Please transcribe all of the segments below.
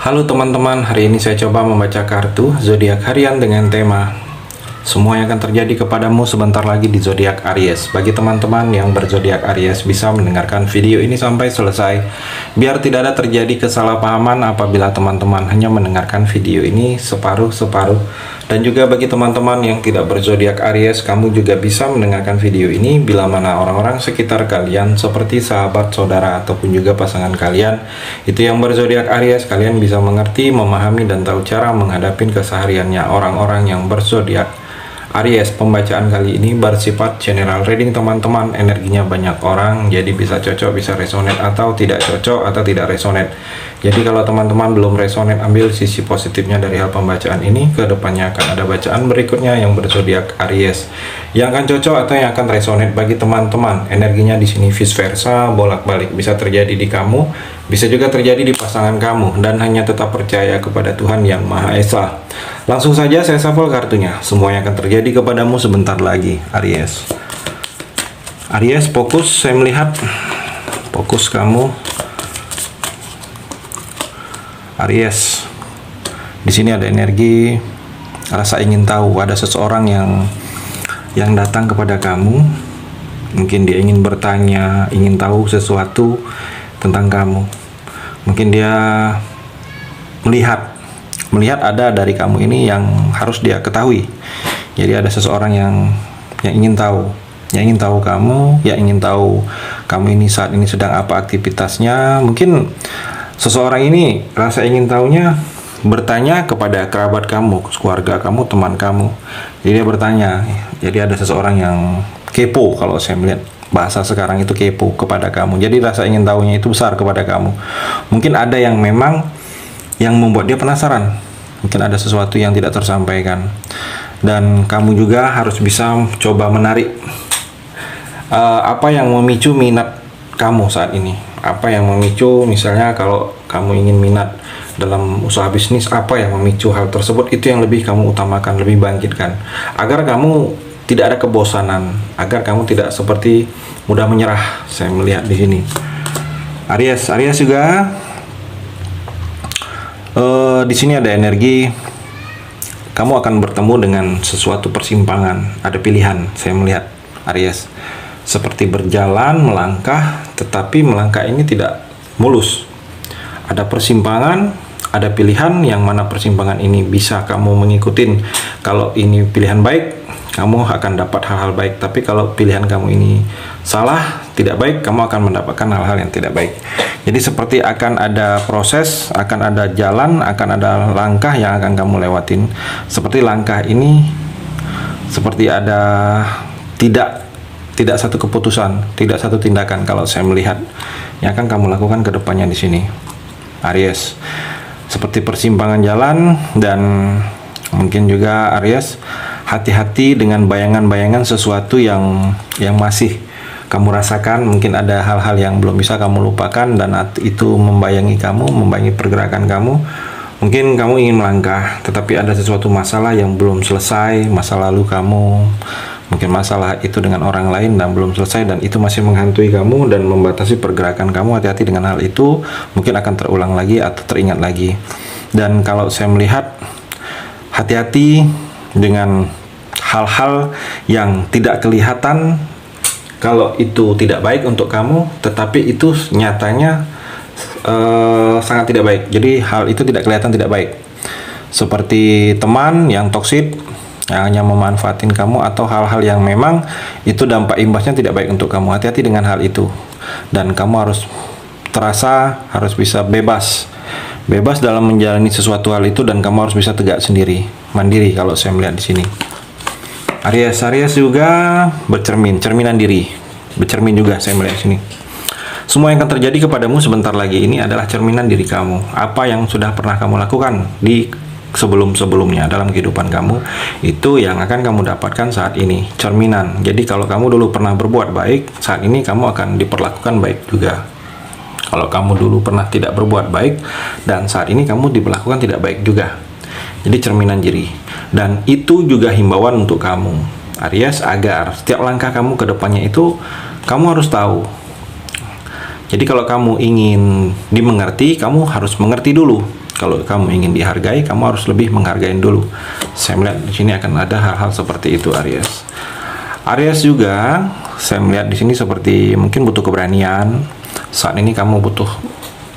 Halo teman-teman, hari ini saya coba membaca kartu zodiak harian dengan tema semua yang akan terjadi kepadamu sebentar lagi di zodiak Aries. Bagi teman-teman yang berzodiak Aries bisa mendengarkan video ini sampai selesai biar tidak ada terjadi kesalahpahaman apabila teman-teman hanya mendengarkan video ini separuh-separuh. Dan juga bagi teman-teman yang tidak berzodiak Aries, kamu juga bisa mendengarkan video ini bila mana orang-orang sekitar kalian seperti sahabat, saudara, ataupun juga pasangan kalian itu yang berzodiak Aries, kalian bisa mengerti, memahami, dan tahu cara menghadapi kesehariannya orang-orang yang berzodiak Aries. Pembacaan kali ini bersifat general reading teman-teman, energinya banyak orang, jadi bisa cocok, bisa resonate, atau tidak cocok, atau tidak resonate. Jadi kalau teman-teman belum resonate, ambil sisi positifnya dari hal pembacaan ini. Kedepannya akan ada bacaan berikutnya yang berzodiak Aries yang akan cocok atau yang akan resonate bagi teman-teman. Energinya di sini vice versa, bolak-balik, bisa terjadi di kamu, bisa juga terjadi di pasangan kamu, dan hanya tetap percaya kepada Tuhan Yang Maha Esa. Langsung saja saya shuffle kartunya. Semua yang akan terjadi kepadamu sebentar lagi, Aries. Aries, fokus, saya melihat fokus kamu. Aries, di sini ada energi rasa ingin tahu. Ada seseorang yang datang kepada kamu. Mungkin dia ingin bertanya, ingin tahu sesuatu tentang kamu. Mungkin dia melihat ada dari kamu ini yang harus dia ketahui. Jadi ada seseorang yang ingin tahu, kamu, yang ingin tahu kamu ini saat ini sedang apa aktivitasnya. Mungkin seseorang ini rasa ingin tahunya bertanya kepada kerabat kamu, keluarga kamu, teman kamu. Jadi dia bertanya. Jadi ada seseorang yang kepo, kalau saya melihat bahasa sekarang itu kepo kepada kamu. Jadi rasa ingin tahunya itu besar kepada kamu. Mungkin ada yang memang yang membuat dia penasaran. Mungkin ada sesuatu yang tidak tersampaikan. Dan kamu juga harus bisa coba menarik apa yang memicu minat kamu saat ini. Apa yang memicu, misalnya kalau kamu ingin minat dalam usaha bisnis, apa yang memicu hal tersebut, itu yang lebih kamu utamakan, lebih bangkitkan, agar kamu tidak ada kebosanan, agar kamu tidak seperti mudah menyerah. Saya melihat di sini Aries juga di sini ada energi kamu akan bertemu dengan sesuatu persimpangan, ada pilihan. Saya melihat Aries seperti berjalan, melangkah, tetapi melangkah ini tidak mulus. Ada persimpangan, ada pilihan, yang mana persimpangan ini bisa kamu mengikutin. Kalau ini pilihan baik, kamu akan dapat hal-hal baik. Tapi kalau pilihan kamu ini salah, tidak baik, kamu akan mendapatkan hal-hal yang tidak baik. Jadi seperti akan ada proses, akan ada jalan, akan ada langkah yang akan kamu lewatin. Seperti langkah ini, seperti ada tidak satu keputusan, tidak satu tindakan, kalau saya melihat yang akan kamu lakukan ke depannya di sini, Aries. Seperti persimpangan jalan. Dan mungkin juga Aries, hati-hati dengan bayangan-bayangan sesuatu yang masih kamu rasakan. Mungkin ada hal-hal yang belum bisa kamu lupakan, dan itu membayangi kamu, membayangi pergerakan kamu. Mungkin kamu ingin melangkah, tetapi ada sesuatu masalah yang belum selesai, masa lalu kamu. Mungkin masalah itu dengan orang lain dan belum selesai, dan itu masih menghantui kamu dan membatasi pergerakan kamu. Hati-hati dengan hal itu, mungkin akan terulang lagi atau teringat lagi. Dan kalau saya melihat, hati-hati dengan hal-hal yang tidak kelihatan. Kalau itu tidak baik untuk kamu, tetapi itu nyatanya sangat tidak baik. Jadi hal itu tidak kelihatan tidak baik. Seperti teman yang toksik, yang hanya memanfaatin kamu, atau hal-hal yang memang itu dampak imbasnya tidak baik untuk kamu. Hati-hati dengan hal itu. Dan kamu harus harus bisa bebas dalam menjalani sesuatu hal itu, dan kamu harus bisa tegak sendiri, mandiri, kalau saya melihat di sini. Aries juga cerminan diri, bercermin juga saya melihat sini. Semua yang akan terjadi kepadamu sebentar lagi ini adalah cerminan diri kamu. Apa yang sudah pernah kamu lakukan di sebelum-sebelumnya dalam kehidupan kamu, itu yang akan kamu dapatkan saat ini, cerminan. Jadi kalau kamu dulu pernah berbuat baik, saat ini kamu akan diperlakukan baik juga. Kalau kamu dulu pernah tidak berbuat baik, dan saat ini kamu diperlakukan tidak baik juga. Jadi cerminan diri. Dan itu juga himbauan untuk kamu, Aries, agar setiap langkah kamu ke depannya itu kamu harus tahu. Jadi kalau kamu ingin dimengerti, kamu harus mengerti dulu. Kalau kamu ingin dihargai, kamu harus lebih menghargai dulu. Saya melihat di sini akan ada hal-hal seperti itu, Aries. Aries juga saya melihat di sini seperti mungkin butuh keberanian. Saat ini kamu butuh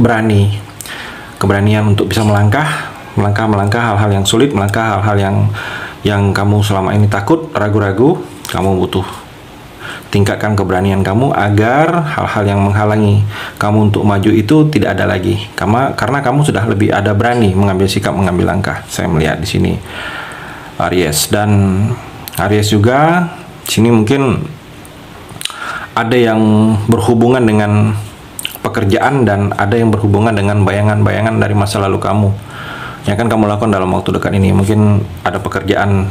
berani, keberanian untuk bisa melangkah hal-hal yang sulit, melangkah hal-hal yang kamu selama ini takut, ragu-ragu. Kamu butuh tingkatkan keberanian kamu agar hal-hal yang menghalangi kamu untuk maju itu tidak ada lagi. Karena kamu sudah lebih ada berani mengambil sikap, mengambil langkah. Saya melihat di sini Aries. Dan Aries juga di sini mungkin ada yang berhubungan dengan pekerjaan dan ada yang berhubungan dengan bayangan-bayangan dari masa lalu kamu yang akan kamu lakukan dalam waktu dekat ini. Mungkin ada pekerjaan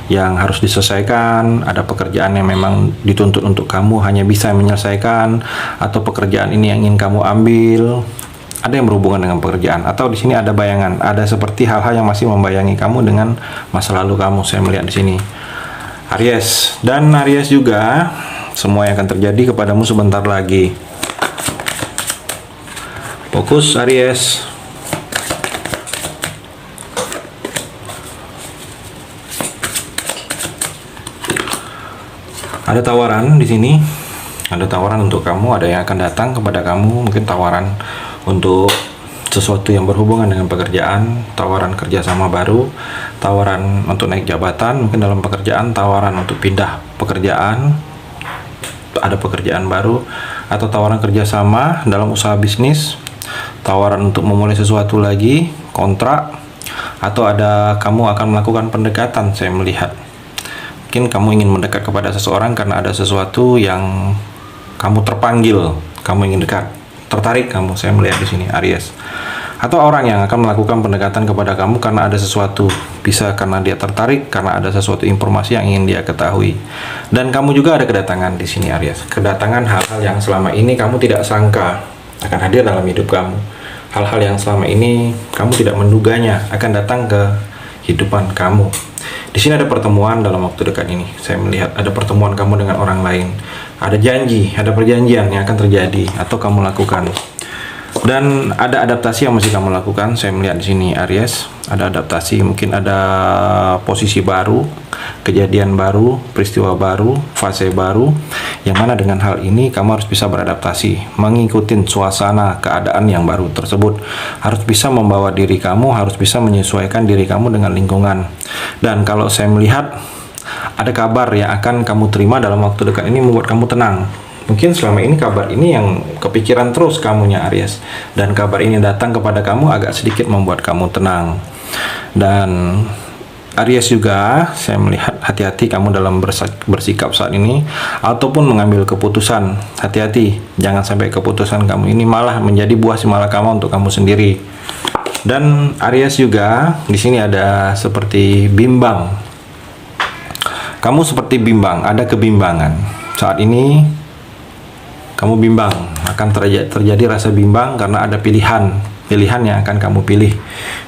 yang harus diselesaikan, ada pekerjaan yang memang dituntut untuk kamu hanya bisa menyelesaikan, atau pekerjaan ini yang ingin kamu ambil. Ada yang berhubungan dengan pekerjaan, atau di sini ada bayangan, ada seperti hal-hal yang masih membayangi kamu dengan masa lalu kamu. Saya melihat di sini Aries. Dan Aries juga semua yang akan terjadi kepadamu sebentar lagi. Fokus Aries. Ada tawaran di sini, ada tawaran untuk kamu, ada yang akan datang kepada kamu, mungkin tawaran untuk sesuatu yang berhubungan dengan pekerjaan, tawaran kerjasama baru, tawaran untuk naik jabatan, mungkin dalam pekerjaan, tawaran untuk pindah pekerjaan, ada pekerjaan baru, atau tawaran kerjasama dalam usaha bisnis, tawaran untuk memulai sesuatu lagi, kontrak, atau ada kamu akan melakukan pendekatan. Saya melihat mungkin kamu ingin mendekat kepada seseorang karena ada sesuatu yang kamu terpanggil, kamu ingin dekat, tertarik kamu. Saya melihat di sini Aries. Atau orang yang akan melakukan pendekatan kepada kamu karena ada sesuatu, bisa karena dia tertarik, karena ada sesuatu informasi yang ingin dia ketahui. Dan kamu juga ada kedatangan di sini Aries. Kedatangan hal-hal yang selama ini kamu tidak sangka akan hadir dalam hidup kamu. Hal-hal yang selama ini kamu tidak menduganya akan datang ke kehidupan kamu. Di sini ada pertemuan dalam waktu dekat ini. Saya melihat ada pertemuan kamu dengan orang lain. Ada janji, ada perjanjian yang akan terjadi atau kamu lakukan. Dan ada adaptasi yang masih kamu lakukan. Saya melihat di sini Aries, ada adaptasi, mungkin ada posisi baru, kejadian baru, peristiwa baru, fase baru, yang mana dengan hal ini kamu harus bisa beradaptasi, mengikuti suasana keadaan yang baru tersebut. Harus bisa membawa diri kamu, harus bisa menyesuaikan diri kamu dengan lingkungan. Dan kalau saya melihat ada kabar yang akan kamu terima dalam waktu dekat ini membuat kamu tenang. Mungkin selama ini kabar ini yang kepikiran terus kamunya Aries, dan kabar ini datang kepada kamu agak sedikit membuat kamu tenang. Dan Aries juga saya melihat hati-hati kamu dalam bersikap saat ini ataupun mengambil keputusan. Hati-hati, jangan sampai keputusan kamu ini malah menjadi buah simalakama untuk kamu sendiri. Dan Aries juga di sini ada seperti bimbang. Kamu seperti bimbang, ada kebimbangan. Saat ini kamu bimbang, akan terjadi rasa bimbang karena ada pilihan yang akan kamu pilih.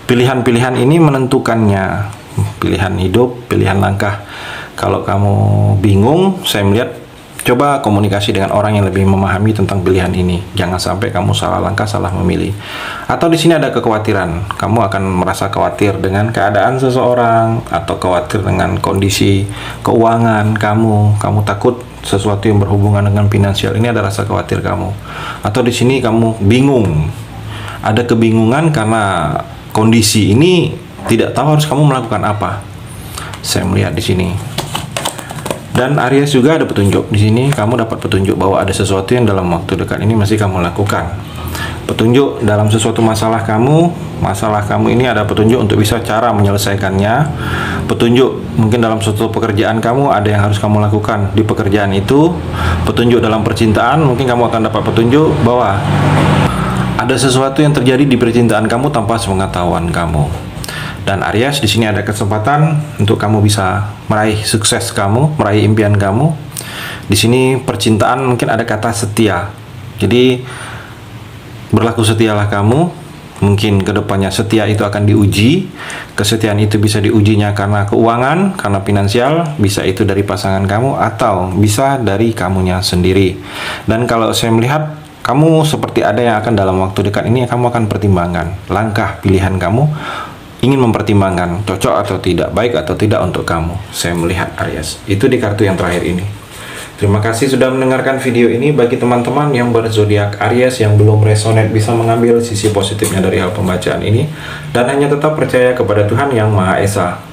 Pilihan-pilihan ini menentukannya, pilihan hidup, pilihan langkah. Kalau kamu bingung, saya melihat coba komunikasi dengan orang yang lebih memahami tentang pilihan ini. Jangan sampai kamu salah langkah, salah memilih. Atau di sini ada kekhawatiran. Kamu akan merasa khawatir dengan keadaan seseorang atau khawatir dengan kondisi keuangan kamu. Kamu takut sesuatu yang berhubungan dengan finansial. Ini ada rasa khawatir kamu. Atau di sini kamu bingung. Ada kebingungan karena kondisi ini tidak tahu harus kamu melakukan apa. Saya melihat di sini. Dan Aries juga ada petunjuk di sini. Kamu dapat petunjuk bahwa ada sesuatu yang dalam waktu dekat ini masih kamu lakukan. Petunjuk dalam sesuatu masalah kamu ini ada petunjuk untuk bisa cara menyelesaikannya. Petunjuk mungkin dalam suatu pekerjaan kamu ada yang harus kamu lakukan di pekerjaan itu. Petunjuk dalam percintaan, mungkin kamu akan dapat petunjuk bahwa ada sesuatu yang terjadi di percintaan kamu tanpa sepengetahuan kamu. Dan Aries, di sini ada kesempatan untuk kamu bisa meraih sukses kamu, meraih impian kamu. Di sini percintaan mungkin ada kata setia. Jadi berlaku setialah kamu. Mungkin kedepannya setia itu akan diuji. Kesetiaan itu bisa diujinya karena keuangan, karena finansial, bisa itu dari pasangan kamu atau bisa dari kamunya sendiri. Dan kalau saya melihat kamu seperti ada yang akan dalam waktu dekat ini kamu akan pertimbangkan langkah pilihan kamu, ingin mempertimbangkan cocok atau tidak, baik atau tidak untuk kamu. Saya melihat Aries. Itu di kartu yang terakhir ini. Terima kasih sudah mendengarkan video ini. Bagi teman-teman yang berzodiak Aries yang belum resonate, bisa mengambil sisi positifnya dari hal pembacaan ini dan hanya tetap percaya kepada Tuhan Yang Maha Esa.